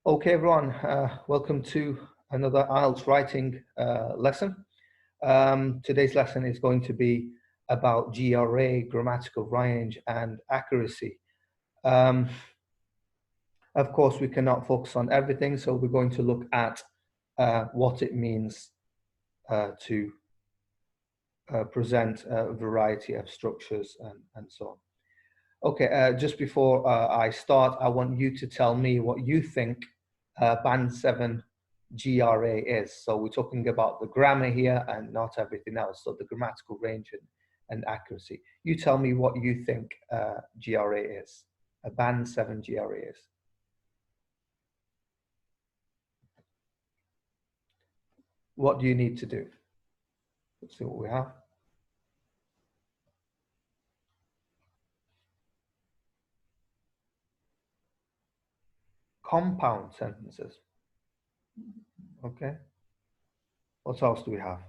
Okay, everyone, welcome to another IELTS writing lesson. Today's lesson is going to be about GRA, grammatical range, and accuracy. Of course, we cannot focus on everything, so we're going to look at what it means to present a variety of structures and so on. Okay, just before I start, I want you to tell me what you think Band 7 GRA is. So we're talking about the grammar here and not everything else. So the grammatical range and accuracy. You tell me what you think GRA is, a Band 7 GRA is. What do you need to do? Let's see what we have. Compound sentences. Okay. What else do we have?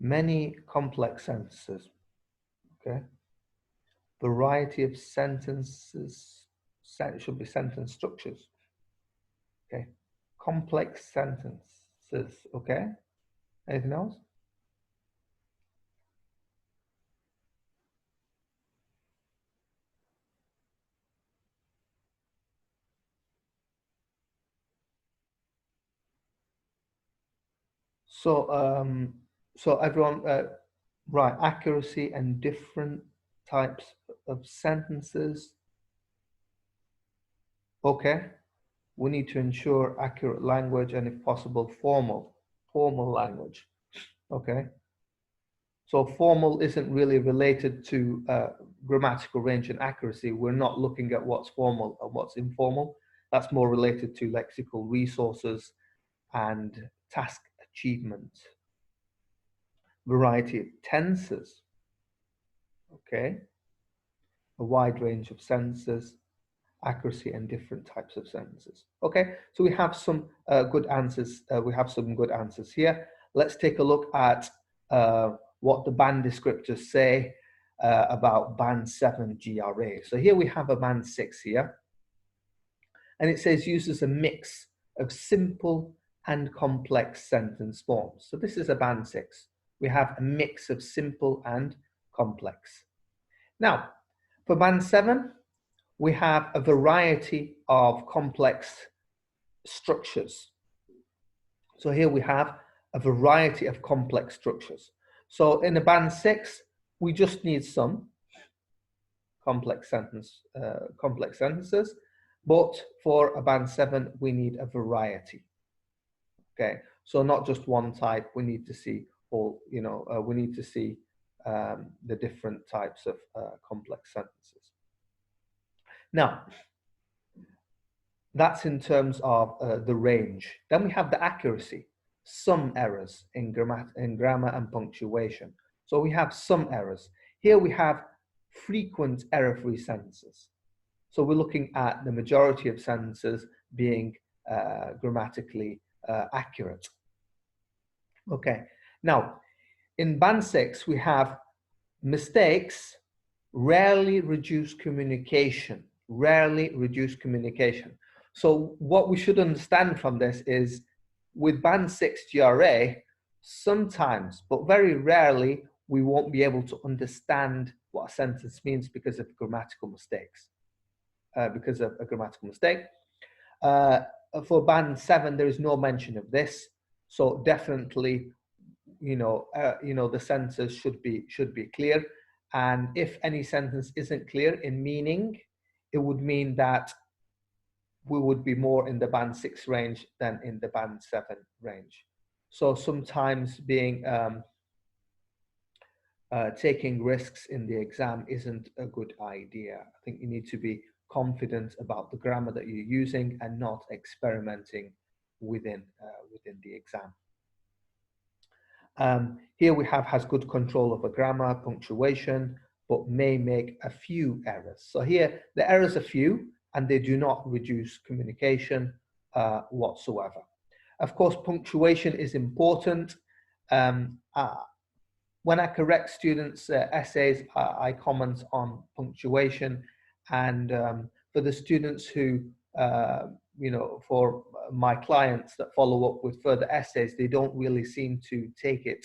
Many complex sentences. Okay. Variety of sentences. Should be sentence structures. Okay. Complex sentences. Okay. Anything else? So everyone, right, accuracy and different types of sentences. Okay, we need to ensure accurate language and, if possible, formal language. Okay, so formal isn't really related to grammatical range and accuracy. We're not looking at what's formal and what's informal. That's more related to lexical resources and task achievement. Variety of tenses, okay, a wide range of sentences, accuracy and different types of sentences. Okay, so we have some good answers. We have some good answers here. Let's take a look at what the band descriptors say about Band 7 GRA. So here we have a Band 6 here, and it says uses a mix of simple and complex sentence forms. So this is a Band 6. We have a mix of simple and complex. Now, for Band 7, we have a variety of complex structures. So here we have a variety of complex structures. So in a Band 6, we just need some complex sentences, but for a Band 7, we need a variety. Okay, so not just one type. We need to see all, we need to see the different types of complex sentences. Now, that's in terms of the range. Then we have the accuracy, some errors in grammar and punctuation. So we have some errors. Here we have frequent error-free sentences. So we're looking at the majority of sentences being grammatically accurate. Okay, now in Band 6, we have mistakes rarely reduce communication, So what we should understand from this is with Band 6 GRA, sometimes, but very rarely, we won't be able to understand what a sentence means because of grammatical mistakes, because of a grammatical mistake. For Band 7, there is no mention of this. So definitely, the sentences should be clear. And if any sentence isn't clear in meaning, it would mean that we would be more in the Band 6 range than in the Band 7 range. So sometimes being taking risks in the exam isn't a good idea. I think you need to be confident about the grammar that you're using and not experimenting within the exam. Here we has good control over grammar, punctuation, but may make a few errors. So here the errors are few and they do not reduce communication whatsoever. Of course, punctuation is important. When when I correct students' essays, I comment on punctuation, and for the students who, for my clients that follow up with further essays, they don't really seem to take it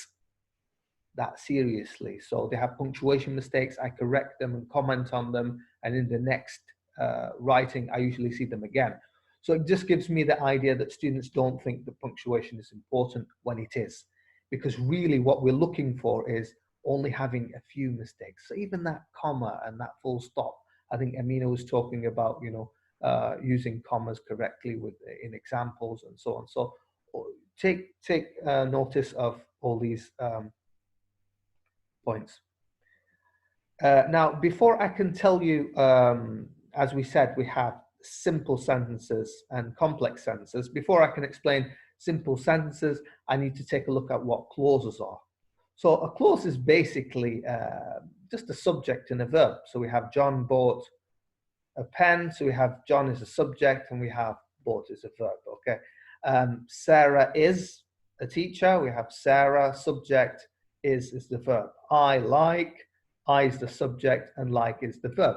that seriously. So they have punctuation mistakes, I correct them and comment on them, and in the next writing, I usually see them again. So it just gives me the idea that students don't think that punctuation is important when it is, because really what we're looking for is only having a few mistakes. So even that comma and that full stop, I think Amina was talking about, using commas correctly in examples and so on. So take notice of all these points. Now, before I can tell you, as we said, we have simple sentences and complex sentences. Before I can explain simple sentences, I need to take a look at what clauses are. So a clause is basically just a subject and a verb. So we have John bought a pen. So we have John as a subject and we have bought as a verb, okay? Sarah is a teacher. We have Sarah, subject, is the verb. I like, I is the subject, and like is the verb.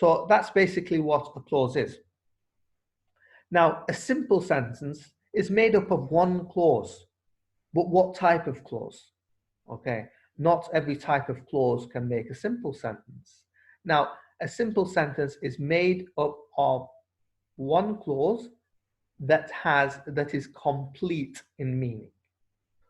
So that's basically what a clause is. Now, a simple sentence is made up of one clause, but what type of clause? Okay, not every type of clause can make a simple sentence. Now, a simple sentence is made up of one clause that is complete in meaning.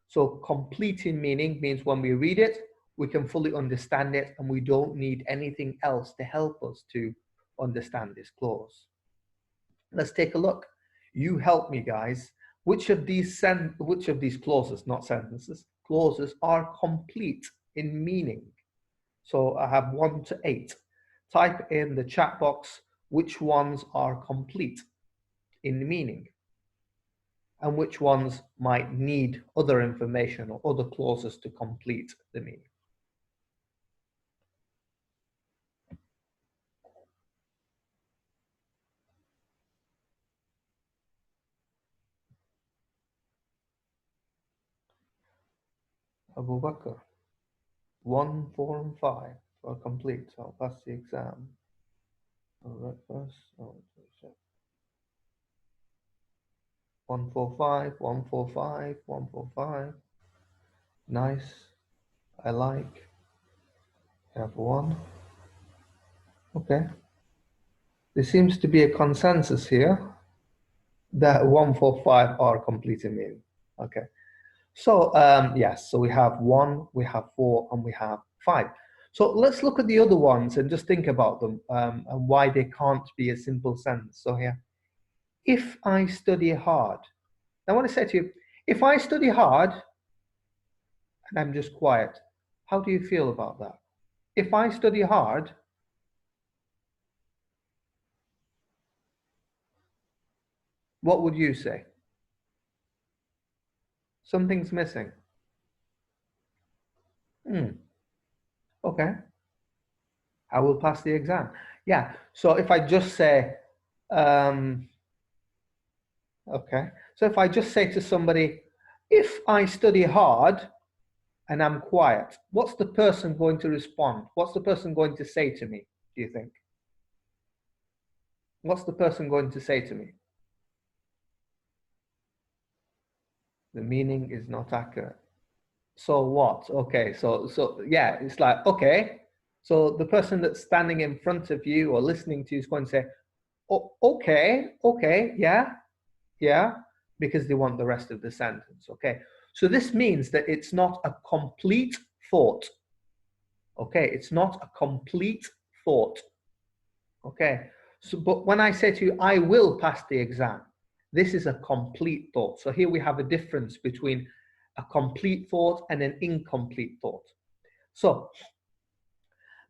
So complete in meaning means when we read it, we can fully understand it and we don't need anything else to help us to understand this clause. Let's take a look. You help me, guys. Which of these clauses, not sentences, clauses are complete in meaning? So I have 1 to 8. Type in the chat box which ones are complete in meaning and which ones might need other information or other clauses to complete the meaning. Abu Bakr, 1, 4, and 5 are complete. So I'll pass the exam. All right, first. 145, 145, 145. Nice. I like. Have 1. Okay. There seems to be a consensus here that 145 are complete in meaning. Okay. So yes, so we have 1, we have 4, and we have 5. So let's look at the other ones and just think about them and why they can't be a simple sentence. So here, if I study hard. I want to say to you, if I study hard and I'm just quiet, how do you feel about that? If I study hard, what would you say? Something's missing. Okay. I will pass the exam. Yeah. So if I just say, okay. So if I just say to somebody, if I study hard and I'm quiet, what's the person going to respond? What's the person going to say to me, do you think? What's the person going to say to me? The meaning is not accurate. So what? Okay, so yeah, it's like, okay. So the person that's standing in front of you or listening to you is going to say, oh, okay, yeah, because they want the rest of the sentence, okay? So this means that it's not a complete thought, okay? It's not a complete thought, okay? So, but when I say to you, I will pass the exam, this is a complete thought. So here we have a difference between a complete thought and an incomplete thought. So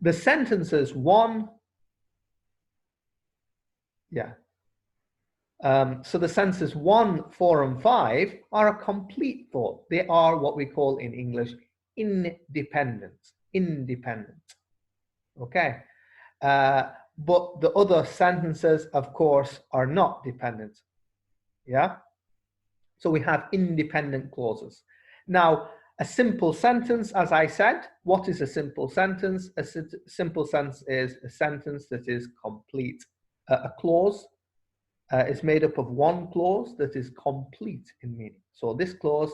the sentences 1, yeah. So the sentences 1, 4, and 5 are a complete thought. They are what we call in English independent. Okay. But the other sentences, of course, are not dependent. Yeah. So we have independent clauses. Now, A simple sentence, as I said, what is a simple sentence? A simple sentence is a sentence that is complete. A clause is made up of one clause that is complete in meaning. So this clause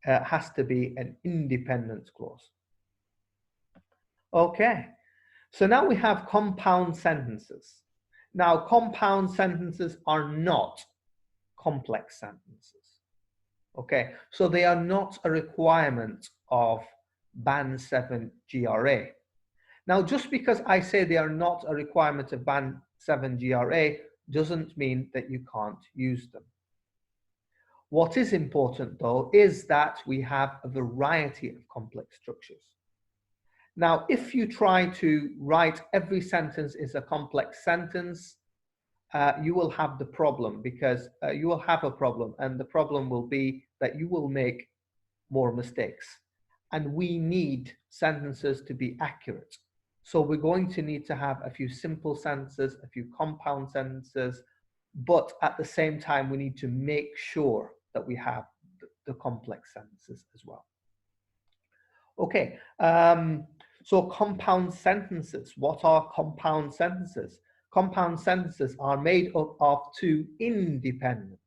has to be an independent clause. Okay, so now we have compound sentences. Now, compound sentences are not complex sentences. Okay, so they are not a requirement of Band 7 GRA. Now, just because I say they are not a requirement of Band 7 GRA doesn't mean that you can't use them. What is important, though, is that we have a variety of complex structures. Now, if you try to write every sentence as a complex sentence, you will have the problem, because you will have a problem, and the problem will be that you will make more mistakes. And we need sentences to be accurate. So we're going to need to have a few simple sentences, a few compound sentences, but at the same time, we need to make sure that we have the complex sentences as well. Okay, so compound sentences. What are compound sentences? Compound sentences are made up of two independent,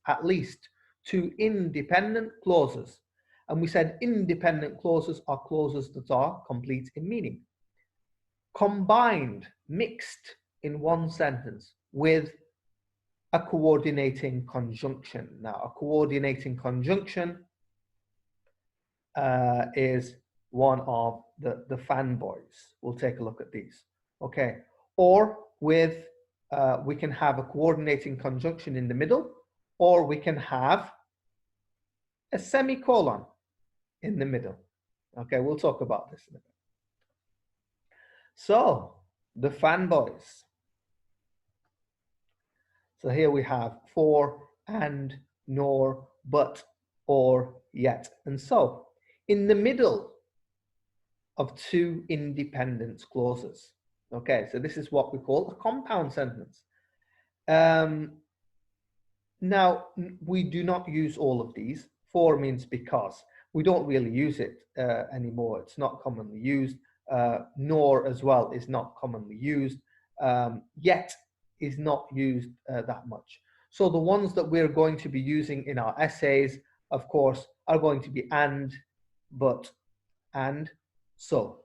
at least two independent clauses. And we said independent clauses are clauses that are complete in meaning, combined, mixed in one sentence with a coordinating conjunction. Now, a coordinating conjunction is one of the FANBOYS. We'll take a look at these. Okay, or with we can have a coordinating conjunction in the middle, or we can have a semicolon in the middle. Okay, we'll talk about this in a bit. So the FANBOYS. So here we have for, and, nor, but, or, yet, and so. In the middle of two independent clauses. Okay, so this is what we call a compound sentence. Now, we do not use all of these. For means because. We don't really use it anymore. It's not commonly used. Nor as well is not commonly used. Yet is not used that much. So the ones that we're going to be using in our essays, of course, are going to be and, but, and, so.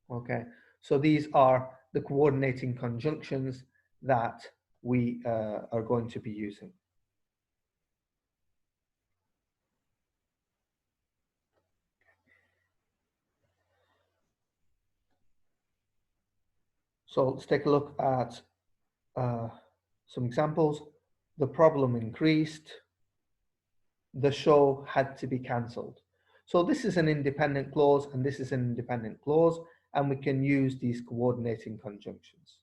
Okay, so these are the coordinating conjunctions that we are going to be using. So let's take a look at some examples. The problem increased. The show had to be cancelled. So this is an independent clause and this is an independent clause, and we can use these coordinating conjunctions.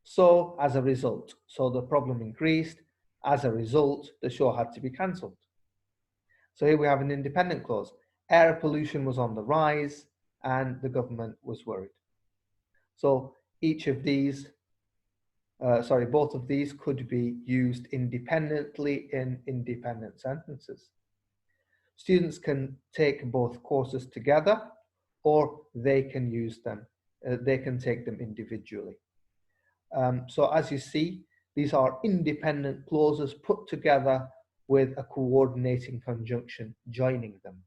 So as a result, so the problem increased. As a result, the show had to be cancelled. So here we have an independent clause. Air pollution was on the rise and the government was worried. So each of these, both of these could be used independently in independent sentences. Students can take both courses together, or they can use them. They can take them individually. So as you see, these are independent clauses put together with a coordinating conjunction joining them.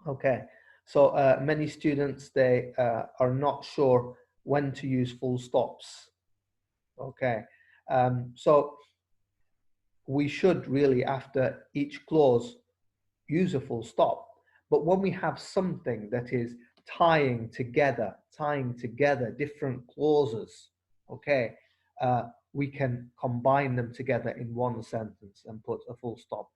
Okay, so many students, they are not sure when to use full stops. Okay, so we should really, after each clause, use a full stop. But when we have something that is tying together different clauses, okay, we can combine them together in one sentence and put a full stop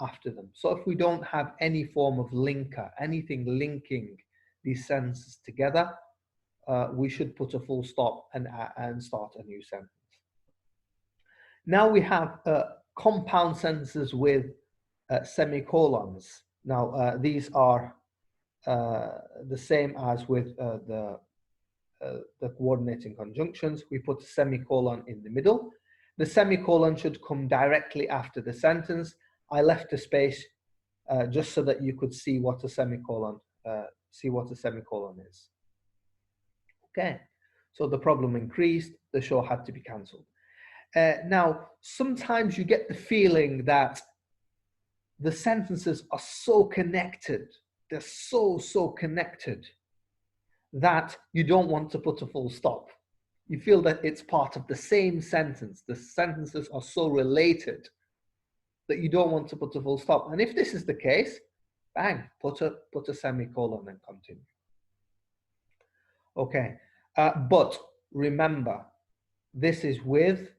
after them. So if we don't have any form of linker, anything linking these sentences together, we should put a full stop and start a new sentence. Now we have compound sentences with semicolons. Now these are the same as with the coordinating conjunctions. We put a semicolon in the middle. The semicolon should come directly after the sentence. I left a space just so that you could see what a semicolon is. Okay, so the problem increased, the show had to be cancelled. Now, sometimes you get the feeling that the sentences are so connected, they're so connected that you don't want to put a full stop. You feel that it's part of the same sentence. The sentences are so related that you don't want to put a full stop. And if this is the case, bang, put a semicolon and continue. Okay, but remember, this is with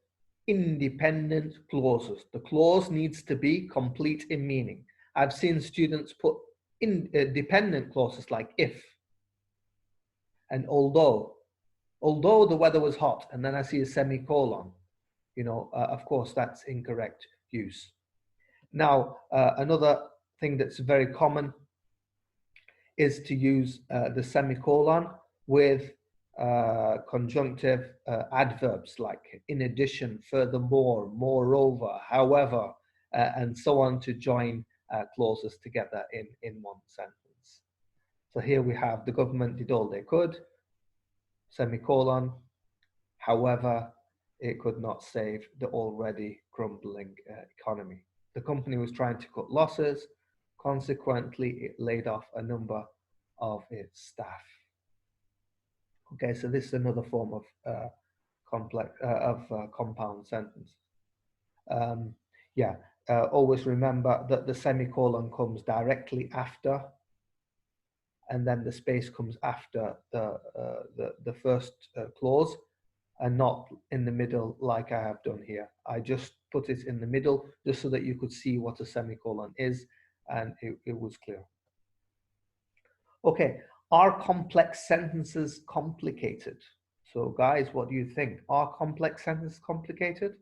independent clauses. The clause needs to be complete in meaning. I've seen students put in dependent clauses like if and although the weather was hot, and then I see a semicolon. Of course, that's incorrect use. Now, another thing that's very common is to use the semicolon with conjunctive adverbs like in addition, furthermore, moreover, however, and so on to join clauses together in one sentence. So here we have the government did all they could, semicolon, however, it could not save the already crumbling economy. The company was trying to cut losses, consequently it laid off a number of its staff. Okay, so this is another form of compound sentence. Always remember that the semicolon comes directly after, and then the space comes after the first clause, and not in the middle like I have done here. I just put it in the middle just so that you could see what a semicolon is, and it was clear. Okay, are complex sentences complicated? So guys, what do you think? Are complex sentences complicated?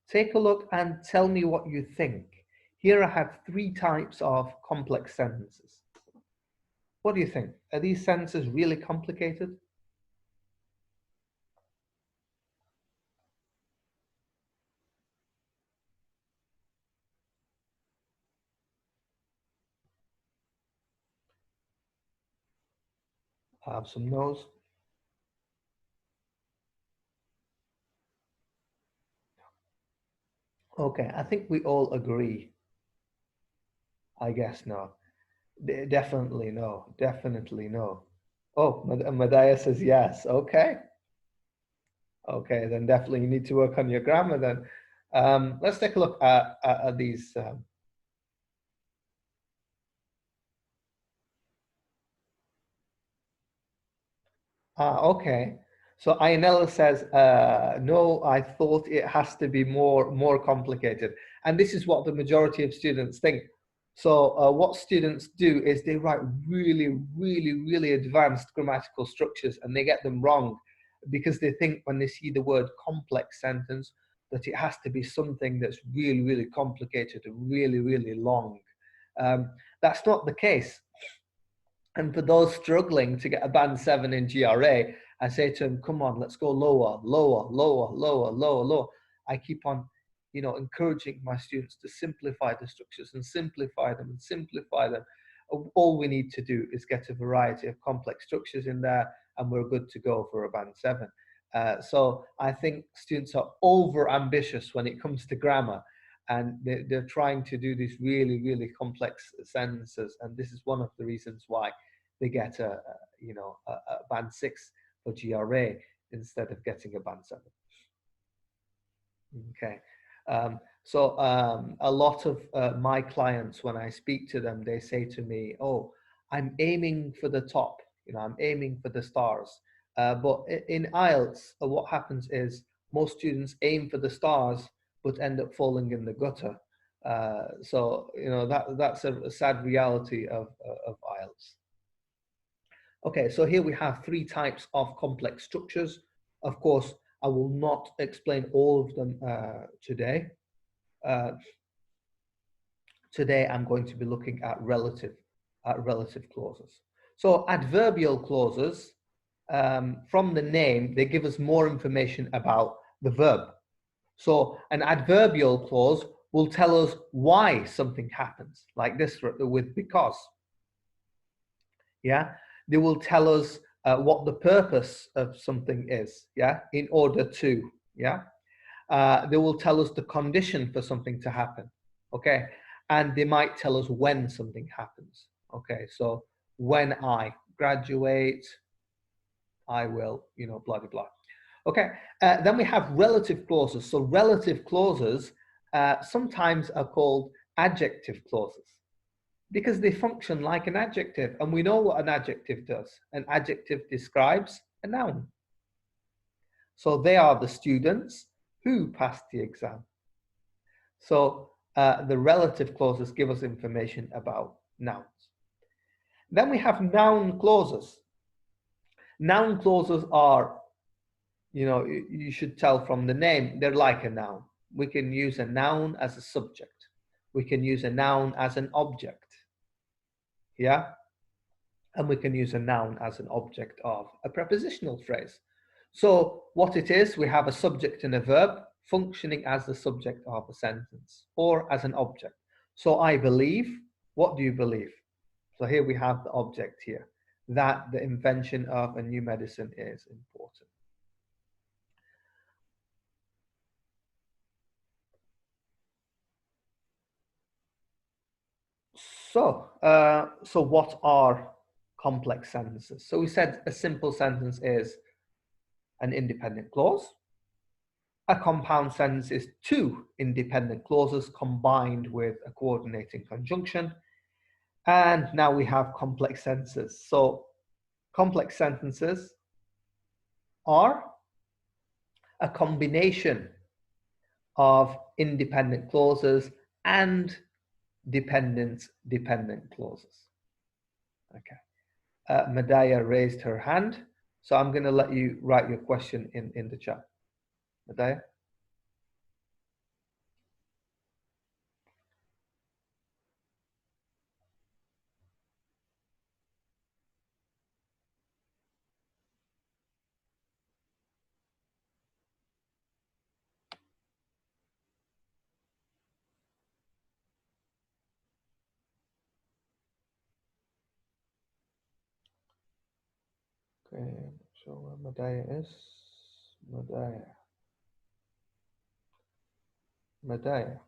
Take a look and tell me what you think. Here I have 3 types of complex sentences. What do you think? Are these sentences really complicated? I have some no's. Okay, I think we all agree. I guess no. Definitely no. Definitely no. Oh, Madaya says yes. Okay. Okay, then definitely you need to work on your grammar then. Let's take a look at these. Okay. So Ionella says, no, I thought it has to be more complicated. And this is what the majority of students think. So what students do is they write really advanced grammatical structures, and they get them wrong because they think when they see the word complex sentence that it has to be something that's really complicated and really long. That's not the case. And for those struggling to get a band 7 in GRA, I say to them, come on, let's go lower. I keep on, encouraging my students to simplify the structures and simplify them. All we need to do is get a variety of complex structures in there, and we're good to go for a band 7. So I think students are over ambitious when it comes to grammar, and they're trying to do these really complex sentences, and this is one of the reasons why they get a band 6 for GRA instead of getting a band 7. Okay, so a lot of my clients, when I speak to them, they say to me, "Oh, I'm aiming for the top. I'm aiming for the stars." But in IELTS, what happens is most students aim for the stars but end up falling in the gutter. So that's a sad reality of IELTS. Okay, so here we have 3 types of complex structures. Of course, I will not explain all of them today. Today, I'm going to be looking at relative clauses. So adverbial clauses, from the name, they give us more information about the verb. So an adverbial clause will tell us why something happens, like this with because. Yeah, they will tell us what the purpose of something is. Yeah, in order to. Yeah, they will tell us the condition for something to happen. Okay, and they might tell us when something happens. Okay, so when I graduate, I will, blah, blah, blah. Okay, then we have relative clauses. So relative clauses sometimes are called adjective clauses because they function like an adjective. And we know what an adjective does. An adjective describes a noun. So they are the students who passed the exam. So the relative clauses give us information about nouns. Then we have noun clauses. Noun clauses are, you should tell from the name, they're like a noun. We can use a noun as a subject. We can use a noun as an object. Yeah? And we can use a noun as an object of a prepositional phrase. So what it is, we have a subject and a verb functioning as the subject of a sentence or as an object. So I believe, what do you believe? So here we have the object here, that the invention of a new medicine is important. So what are complex sentences? So we said a simple sentence is an independent clause. A compound sentence is two independent clauses combined with a coordinating conjunction. And now we have complex sentences. So complex sentences are a combination of independent clauses and dependent clauses. Okay. Medaya raised her hand, so I'm going to let you write your question in the chat. Medaya? Okay, so where Medaya is. Medaya.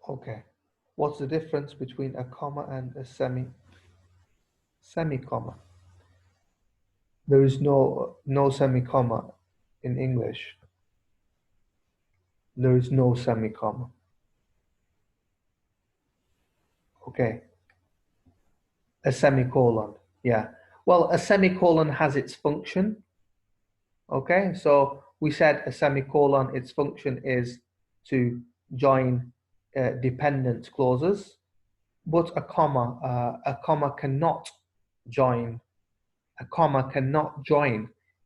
Okay. What's the difference between a comma and a semi-comma? There is no semi-comma in English. There is no semi-comma. Okay. A semicolon. Yeah. Well, a semicolon has its function. Okay. So we said a semicolon, its function is to join dependent clauses, but a comma cannot join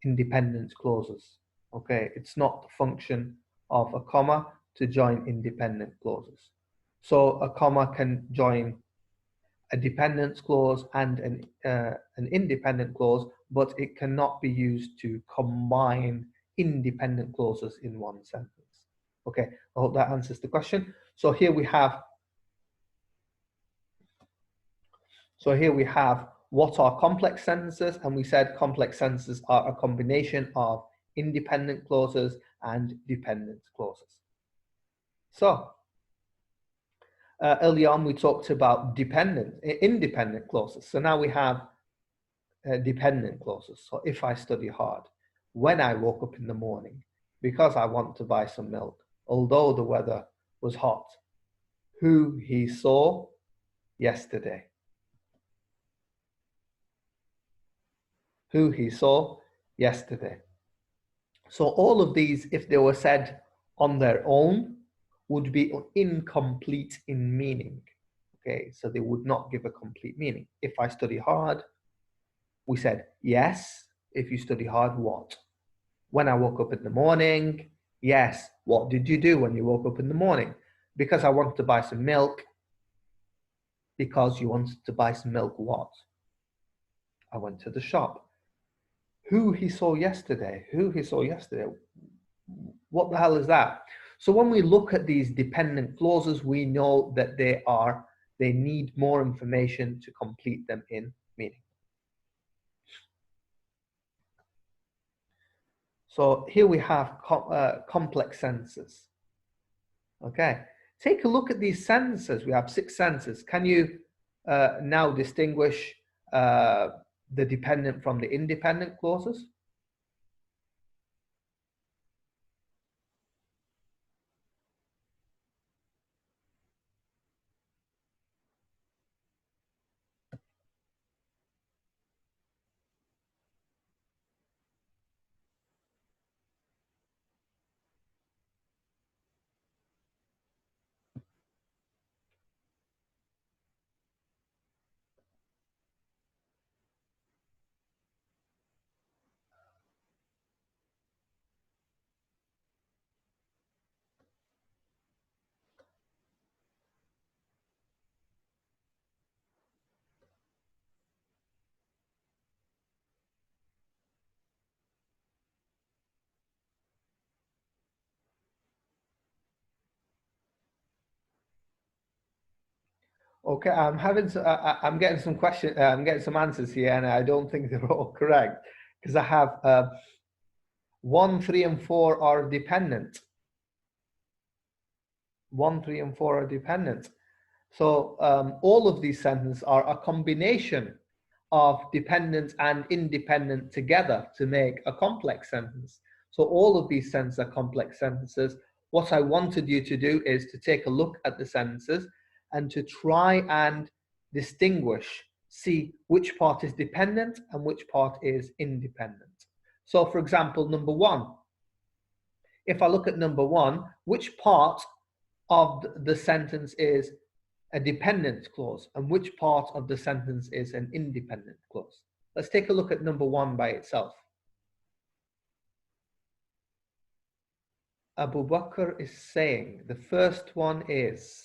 independent clauses. Okay, it's not the function of a comma to join independent clauses. So a comma can join a dependent clause and an independent clause, but it cannot be used to combine independent clauses in one sentence. Okay, I hope that answers the question. So here we have what are complex sentences, and we said complex sentences are a combination of independent clauses and dependent clauses. So early on we talked about independent clauses. So now we have dependent clauses. So if I study hard, when I woke up in the morning, because I want to buy some milk, although the weather was hot, who he saw yesterday. Who he saw yesterday. So all of these, if they were said on their own, would be incomplete in meaning. Okay, so they would not give a complete meaning. If I study hard, we said yes. If you study hard, what? When I woke up in the morning, yes. What did you do when you woke up in the morning? Because I wanted to buy some milk. Because you wanted to buy some milk, what? I went to the shop. Who he saw yesterday. Who he saw yesterday. What the hell is that? So when we look at these dependent clauses, we know that they need more information to complete them in meaning. So here we have complex sentences. Okay, take a look at these sentences. We have 6 sentences. Can you now distinguish the dependent from the independent clauses? Okay, I'm getting some questions. I'm getting some answers here, and I don't think they're all correct because I have 1, 3, and 4 are dependent. 1, 3, and 4 are dependent. So all of these sentences are a combination of dependent and independent together to make a complex sentence. So all of these sentences are complex sentences. What I wanted you to do is to take a look at the sentences and to try and distinguish, see which part is dependent and which part is independent. So for example, number 1, if I look at number 1, which part of the sentence is a dependent clause and which part of the sentence is an independent clause? Let's take a look at number 1 by itself. Abu Bakr is saying the first one is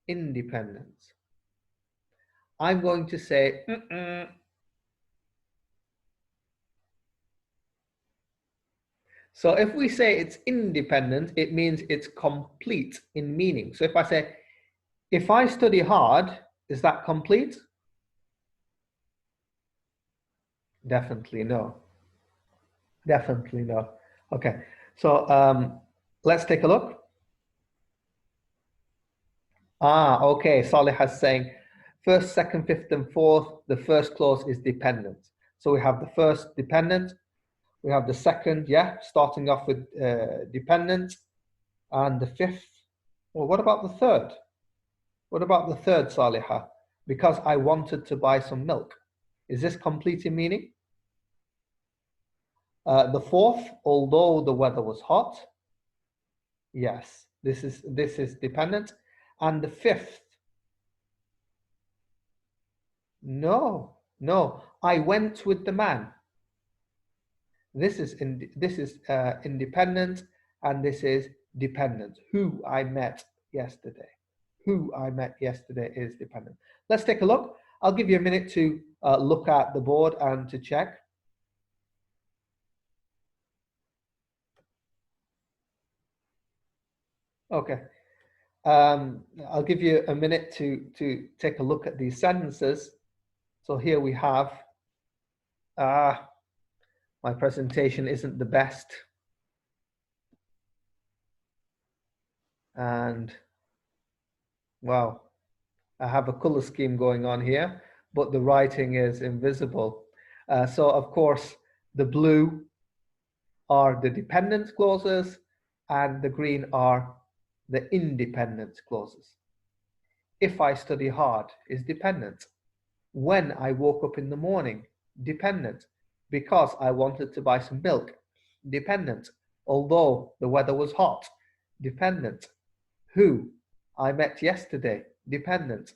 independent. I'm going to say So if we say it's independent, it means it's complete in meaning. So if I say, if I study hard, is that complete? Definitely no. Definitely no. Okay, so let's take a look. Okay, Salih is saying first, second, fifth, and fourth, the first clause is dependent. So we have the first dependent, we have the second, yeah, starting off with dependent, and the fifth. Well, what about the third? What about the third, Saliha? Because I wanted to buy some milk. Is this complete in meaning? The fourth, although the weather was hot. Yes, this is dependent. And the fifth, no, I went with the man. This is independent, and this is dependent. Who I met yesterday. Who I met yesterday is dependent. Let's take a look. I'll give you a minute to look at the board and to check. Okay. I'll give you a minute to take a look at these sentences. So here we have, my presentation isn't the best. And wow, I have a color scheme going on here, but the writing is invisible. So of course, the blue are the dependent clauses and the green are the independent clauses. If I study hard is dependent. When I woke up in the morning, dependent. Because I wanted to buy some milk, dependent. Although the weather was hot, dependent. Who I met yesterday, dependent.